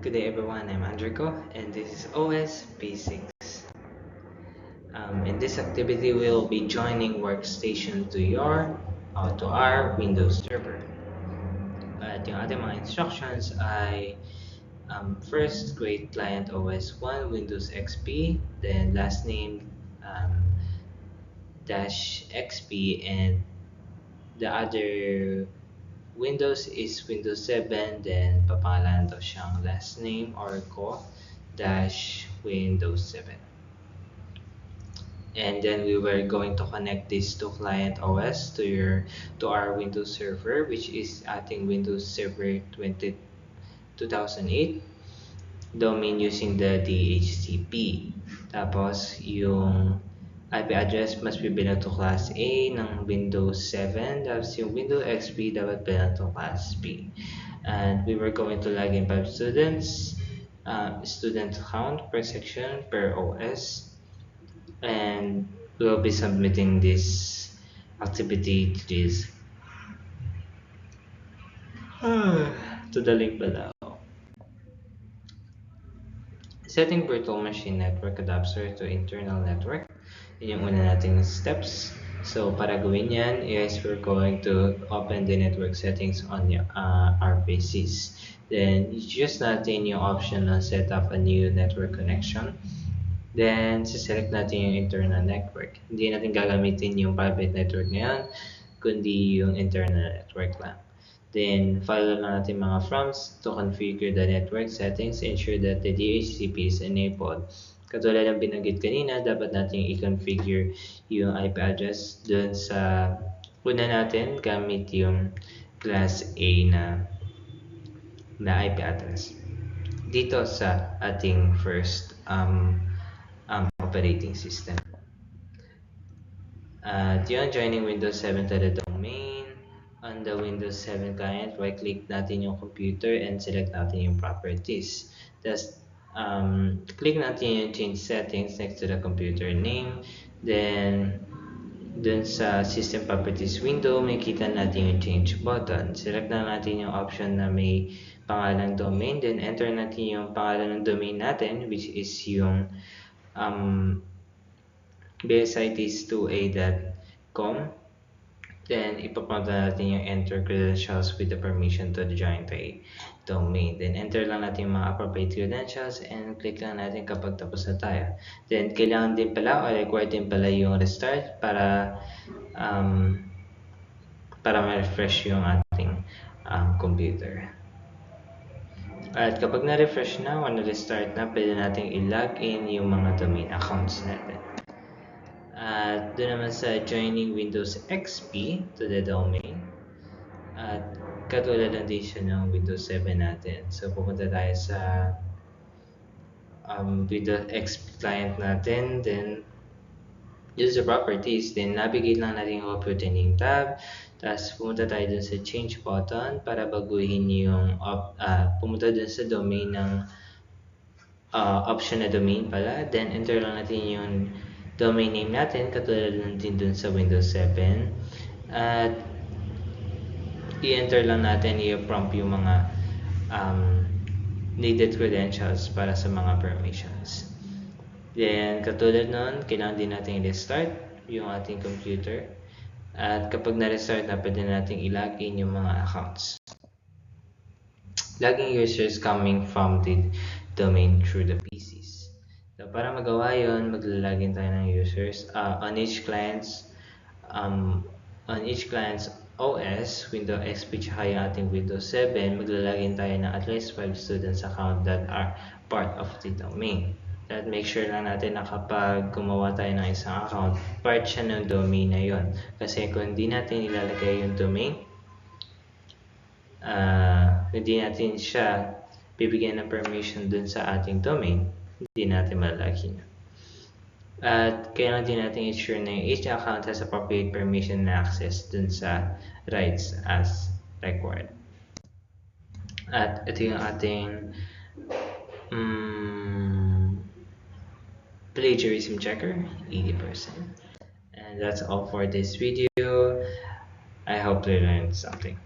Good day everyone, I'm Andrico and this is OS Basics. In this activity, we'll be joining workstation to our Windows server. At yung ating mga instructions ay first create client OS1 Windows XP, then last name dash XP, and the other Windows is Windows 7, then papangalan daw siyang last name or ko dash Windows 7. And then we were going to connect this to client OS to our Windows server, which is ating Windows Server 2008 domain using the DHCP. Tapos yung IP address must be bilang to class A ng Windows 7. Tapos yung Windows XP dapat bilang to class B. And we were going to log in 5 students, student count per section per OS, and we'll be submitting this activity to this to the link below. Setting virtual machine network adapter to internal network. Yun yung una nating steps. So para gawin yan is we're going to open the network settings on our PCs. Then choose natin yung option na set up a new network connection. Then select natin yung internal network. Hindi natin gagamitin yung private network ngayon, kundi yung internal network lang. Then, follow lang natin mga prompts to configure the network settings. Ensure that the DHCP is enabled. Katulad ng binanggit kanina, dapat natin i-configure yung IP address dun sa una natin gamit yung class A na IP address. Dito sa ating first operating system. Yun, joining Windows 7 to the domain. On the Windows 7 client, right-click natin yung computer and select natin yung properties. Tapos, click natin yung change settings next to the computer name. Then, dun sa system properties window, may kita natin yung change button. Select na natin yung option na may pangalang domain. Then, enter natin yung pangalan ng domain natin, which is yung bsites2a.com. Then, ipapunta natin yung enter credentials with the permission to join the domain. Then, enter lang natin yung mga appropriate credentials and click lang natin kapag tapos na tayo. Then, kailangan din pala o required din pala yung restart para ma-refresh yung ating computer. At kapag na-refresh na o na-restart na, pwede natin i-login yung mga domain accounts natin. At doon naman sa joining Windows XP to the domain. At katulad ng dito ng Windows 7 natin. So pupunta tayo sa Windows XP client natin. Then use the properties. Then navigate lang natin yung computer name tab. Tapos pumunta tayo dun sa change button para baguhin yung pumunta dun sa domain ng option na domain pala. Then enter lang natin yung domain name natin, katulad din dun sa Windows 7. At i-enter lang natin, i-prompt yung mga needed credentials para sa mga permissions. Then, katulad nun, kailangan din natin i-restart yung ating computer. At kapag na-restart na, pwede natin i-login yung mga accounts. Logging users coming from the domain through the PCs. So, para magawa yun, maglalagin tayo ng users on each client's OS, Windows XP, tsaka yung ating Windows 7, maglalagin tayo ng at least 5 students account that are part of the domain. At make sure lang natin na kapag gumawa tayo ng isang account, part siya ng domain na yon. Kasi kung hindi natin ilalagay yung domain, hindi natin siya bibigyan ng permission dun sa ating domain, hindi natin malalagyan. At kailangan din natin ensure na each account has appropriate permission na access dun sa rights as required. At ito yung ating plagiarism checker, 80%. And that's all for this video. I hope you learned something.